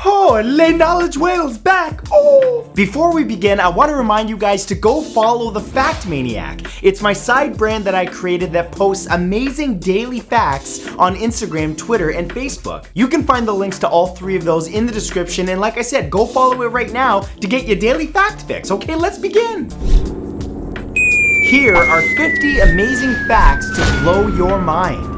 Oh, Les Knowledge Whale's back! Oh! Before we begin, I want to remind you guys to go follow the Fact Maniac. It's my side brand that I created that posts amazing daily facts on Instagram, Twitter, and Facebook. You can find the links to all three of those in the description, and like I said, go follow it right now to get your daily fact fix. Okay, let's begin! Here are 50 amazing facts to blow your mind.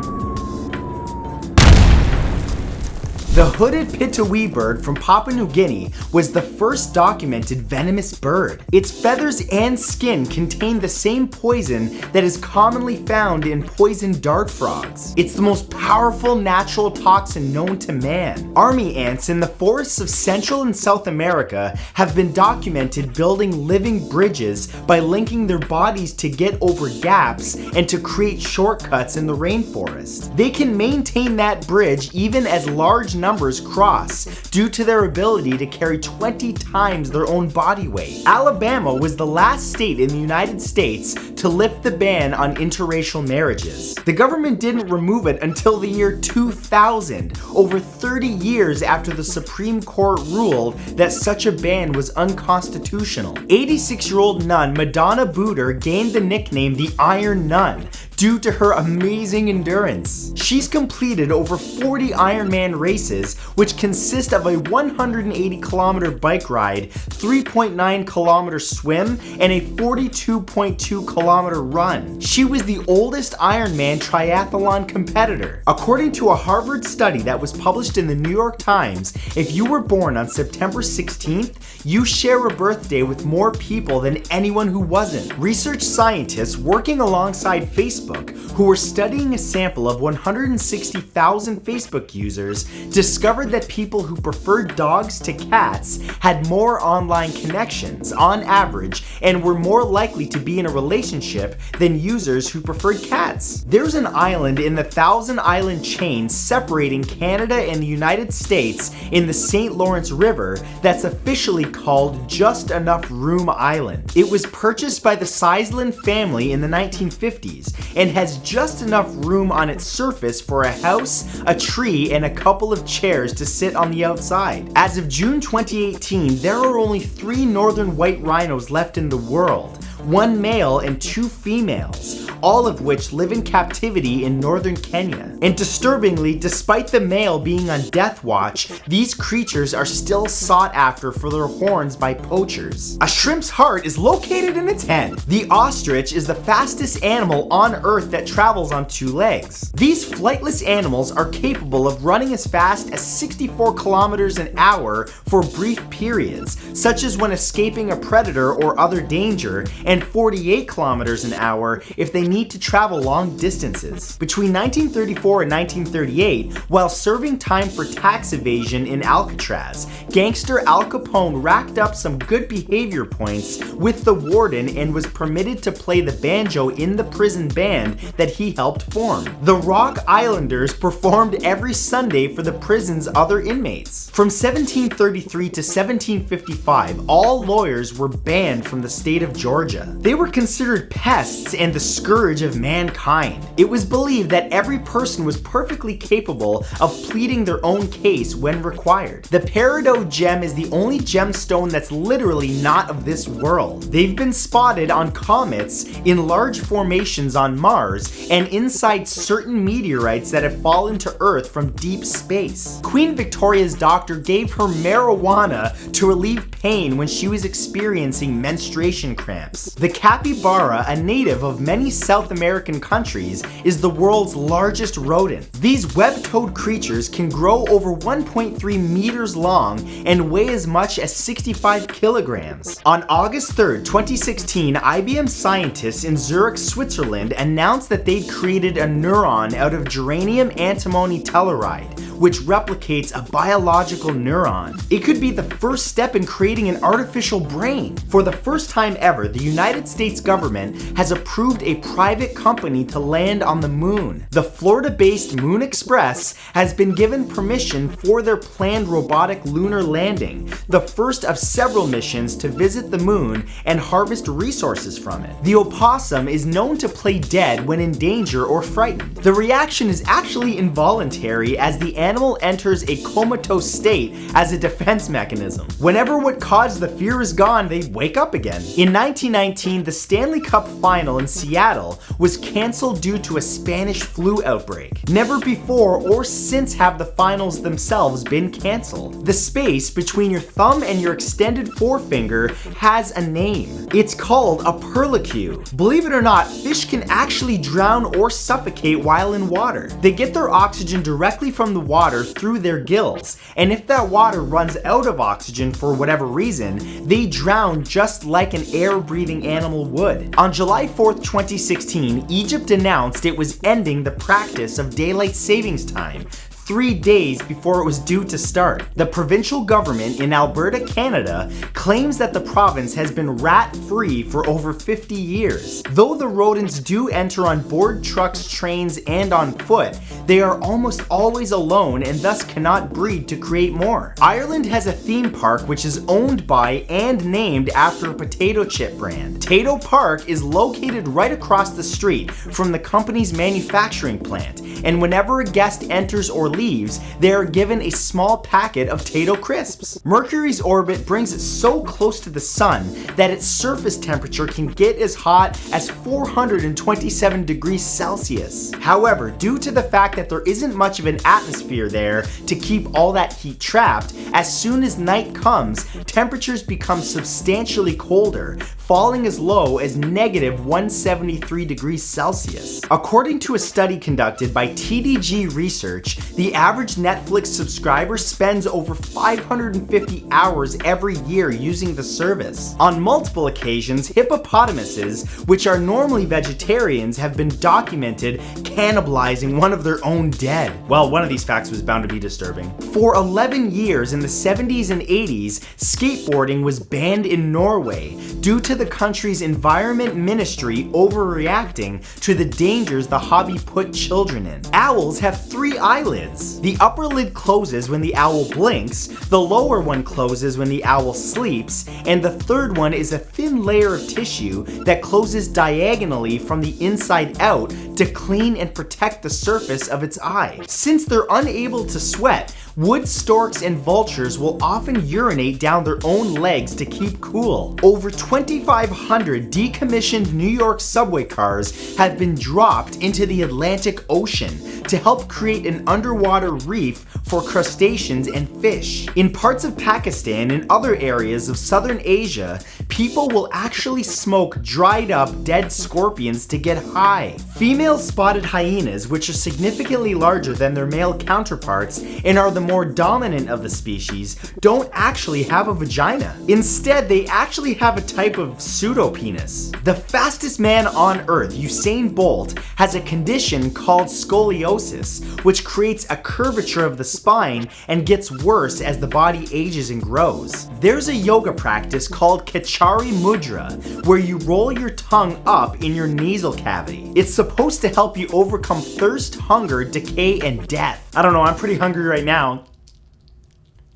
The hooded pitawee bird from Papua New Guinea was the first documented venomous bird. Its feathers and skin contain the same poison that is commonly found in poison dart frogs. It's the most powerful natural toxin known to man. Army ants in the forests of Central and South America have been documented building living bridges by linking their bodies to get over gaps and to create shortcuts in the rainforest. They can maintain that bridge even as large numbers cross due to their ability to carry 20 times their own body weight. Alabama was the last state in the United States to lift the ban on interracial marriages. The government didn't remove it until the year 2000, over 30 years after the Supreme Court ruled that such a ban was unconstitutional. 86-year-old nun Madonna Booter gained the nickname the Iron Nun due to her amazing endurance. She's completed over 40 Ironman races, which consist of a 180-kilometer bike ride, 3.9-kilometer swim, and a 42.2-kilometer run. She was the oldest Ironman triathlon competitor. According to a Harvard study that was published in the New York Times, if you were born on September 16th, you share a birthday with more people than anyone who wasn't. Research scientists working alongside Facebook, who were studying a sample of 160,000 Facebook users, discovered that people who preferred dogs to cats had more online connections on average and were more likely to be in a relationship than users who preferred cats. There's an island in the Thousand Island chain separating Canada and the United States in the St. Lawrence River that's officially called Just Enough Room Island. It was purchased by the Sizeland family in the 1950s and has just enough room on its surface for a house, a tree, and a couple of chairs to sit on the outside. As of June 2018, there are only 3 northern white rhinos left in the world, 1 male and 2 females, all of which live in captivity in northern Kenya. And disturbingly, despite the male being on death watch, these creatures are still sought after for their horns by poachers. A shrimp's heart is located in its head. The ostrich is the fastest animal on Earth that travels on 2 legs. These flightless animals are capable of running as fast as 64 kilometers an hour for brief periods, such as when escaping a predator or other danger, and 48 kilometers an hour if they need to travel long distances. Between 1934 and 1938, while serving time for tax evasion in Alcatraz, gangster Al Capone racked up some good behavior points with the warden and was permitted to play the banjo in the prison band that he helped form. The Rock Islanders performed every Sunday for the prison's other inmates. From 1733 to 1755, all lawyers were banned from the state of Georgia. They were considered pests and the scourge of mankind. It was believed that every person was perfectly capable of pleading their own case when required. The peridot gem is the only gemstone that's literally not of this world. They've been spotted on comets, in large formations on Mars, and inside certain meteorites that have fallen to Earth from deep space. Queen Victoria's doctor gave her marijuana to relieve pain when she was experiencing menstruation cramps. The capybara, a native of many South American countries, is the world's largest rodent. These web-toed creatures can grow over 1.3 meters long and weigh as much as 65 kilograms. On August 3rd, 2016, IBM scientists in Zurich, Switzerland announced that they'd created a neuron out of germanium antimony telluride, which replicates a biological neuron. It could be the first step in creating an artificial brain. For the first time ever, the United States government has approved a private company to land on the moon. The Florida-based Moon Express has been given permission for their planned robotic lunar landing, the first of several missions to visit the moon and harvest resources from it. The opossum is known to play dead when in danger or frightened. The reaction is actually involuntary as the animal enters a comatose state as a defense mechanism. Whenever what caused the fear is gone, they wake up again. In 1919, the Stanley Cup final in Seattle was canceled due to a Spanish flu outbreak. Never before or since have the finals themselves been canceled. The space between your thumb and your extended forefinger has a name. It's called a perlicue. Believe it or not, fish can actually drown or suffocate while in water. They get their oxygen directly from the water through their gills, and if that water runs out of oxygen for whatever reason, they drown just like an air-breathing animal would. On July 4th, 2016, Egypt announced it was ending the practice of daylight savings time 3 days before it was due to start. The provincial government in Alberta, Canada, claims that the province has been rat-free for over 50 years. Though the rodents do enter on board trucks, trains, and on foot, they are almost always alone and thus cannot breed to create more. Ireland has a theme park which is owned by and named after a potato chip brand. Tato Park is located right across the street from the company's manufacturing plant, and whenever a guest enters or leaves, they are given a small packet of Tato crisps. Mercury's orbit brings it so close to the sun that its surface temperature can get as hot as 427 degrees Celsius. However, due to the fact that there isn't much of an atmosphere there to keep all that heat trapped, as soon as night comes, temperatures become substantially colder, falling as low as negative 173 degrees Celsius. According to a study conducted by TDG Research, the average Netflix subscriber spends over 550 hours every year using the service. On multiple occasions, hippopotamuses, which are normally vegetarians, have been documented cannibalizing one of their own dead. Well, one of these facts was bound to be disturbing. For 11 years in the 70s and 80s, skateboarding was banned in Norway due to the country's environment ministry overreacting to the dangers the hobby put children in. Owls have 3 eyelids. The upper lid closes when the owl blinks, the lower one closes when the owl sleeps, and the third one is a thin layer of tissue that closes diagonally from the inside out to clean and protect the surface of its eye. Since they're unable to sweat, wood storks and vultures will often urinate down their own legs to keep cool. Over 2,500 decommissioned New York subway cars have been dropped into the Atlantic Ocean to help create an underwater reef for crustaceans and fish. In parts of Pakistan and other areas of southern Asia, people will actually smoke dried up dead scorpions to get high. Female spotted hyenas, which are significantly larger than their male counterparts and are the more dominant of the species, don't actually have a vagina. Instead, they actually have a type of pseudopenis. The fastest man on Earth, Usain Bolt, has a condition called scoliosis, which creates a curvature of the spine and gets worse as the body ages and grows. There's a yoga practice called Kachari Mudra, where you roll your tongue up in your nasal cavity. It's supposed to help you overcome thirst, hunger, decay, and death. I don't know, I'm pretty hungry right now.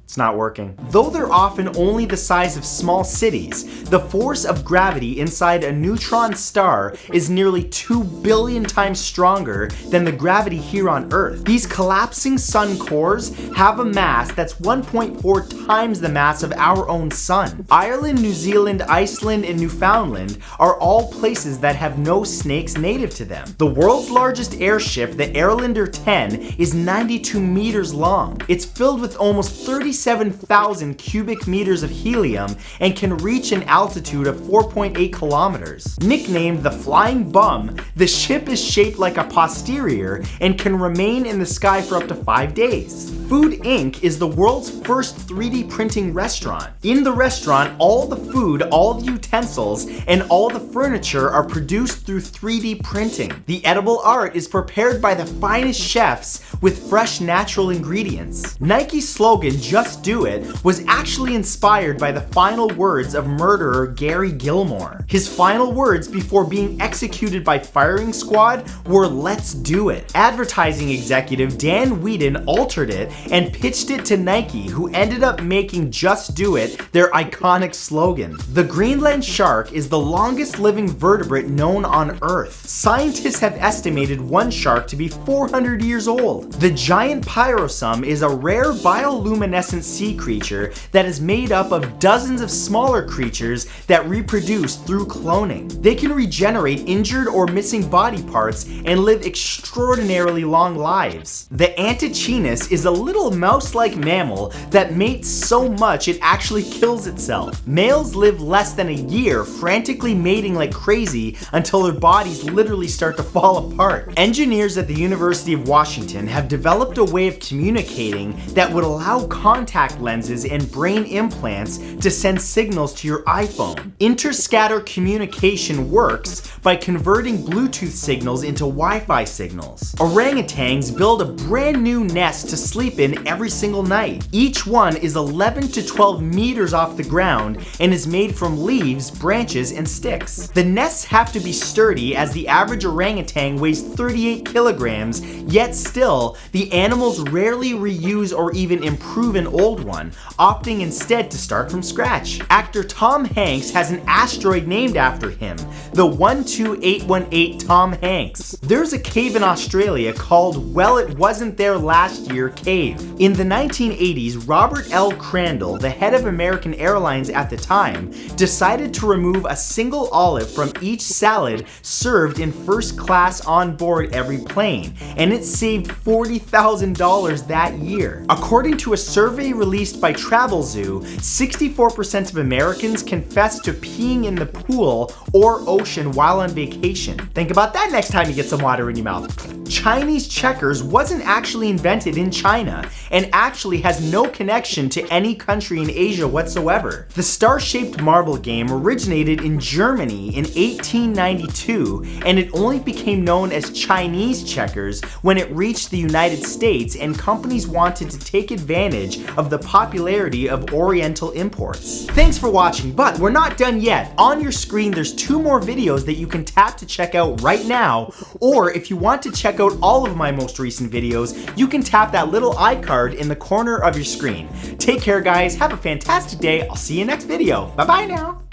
It's not working. Though they're often only the size of small cities, the force of gravity inside a neutron star is nearly 2 billion times stronger than the gravity here on Earth. These collapsing sun cores have a mass that's 1.4 times the mass of our own sun. Ireland, New Zealand, Iceland, and Newfoundland are all places that have no snakes native to them. The world's largest airship, the Airlander 10, is 92 meters long. It's filled with almost 37,000 cubic meters of helium and can reach an altitude of 4.8 kilometers. Nicknamed the Flying Bum, the ship is shaped like a posterior and can remain in the sky for up to 5 days. Food Inc. is the world's first 3D printing restaurant. In the restaurant, all the food, all the utensils, and all the furniture are produced through 3D printing. The edible art is prepared by the finest chefs with fresh natural ingredients. Nike's slogan, "Just Just Do It was actually inspired by the final words of murderer Gary Gilmore. His final words before being executed by firing squad were "Let's do it." Advertising executive Dan Whedon altered it and pitched it to Nike, who ended up making Just Do It their iconic slogan. The Greenland shark is the longest living vertebrate known on Earth. Scientists have estimated one shark to be 400 years old. The giant pyrosome is a rare bioluminescent sea creature that is made up of dozens of smaller creatures that reproduce through cloning. They can regenerate injured or missing body parts and live extraordinarily long lives. The Antechinus is a little mouse-like mammal that mates so much it actually kills itself. Males live less than a year, frantically mating like crazy until their bodies literally start to fall apart. Engineers at the University of Washington have developed a way of communicating that would allow contact lenses and brain implants to send signals to your iPhone. Interscatter communication works by converting Bluetooth signals into Wi-Fi signals. Orangutans build a brand new nest to sleep in every single night. Each one is 11 to 12 meters off the ground and is made from leaves, branches, and sticks. The nests have to be sturdy, as the average orangutan weighs 38 kilograms, yet still, the animals rarely reuse or even improve an old one, opting instead to start from scratch. Actor Tom Hanks has an asteroid named after him, the 12818 Tom Hanks. There's a cave in Australia called Well It Wasn't There Last Year Cave. In the 1980s, Robert L. Crandall, the head of American Airlines at the time, decided to remove a single olive from each salad served in first class on board every plane, and it saved $40,000 that year. According to a survey released by TravelZoo, 64% of Americans confess to peeing in the pool or ocean while on vacation. Think about that next time you get some water in your mouth. Chinese checkers wasn't actually invented in China and actually has no connection to any country in Asia whatsoever. The star-shaped marble game originated in Germany in 1892, and it only became known as Chinese checkers when it reached the United States and companies wanted to take advantage of the popularity of Oriental imports. Thanks for watching, but we're not done yet. On your screen there's 2 more videos that you can tap to check out right now, or if you want to check out all of my most recent videos, you can tap that little iCard in the corner of your screen. Take care guys, have a fantastic day, I'll see you next video. Bye bye now.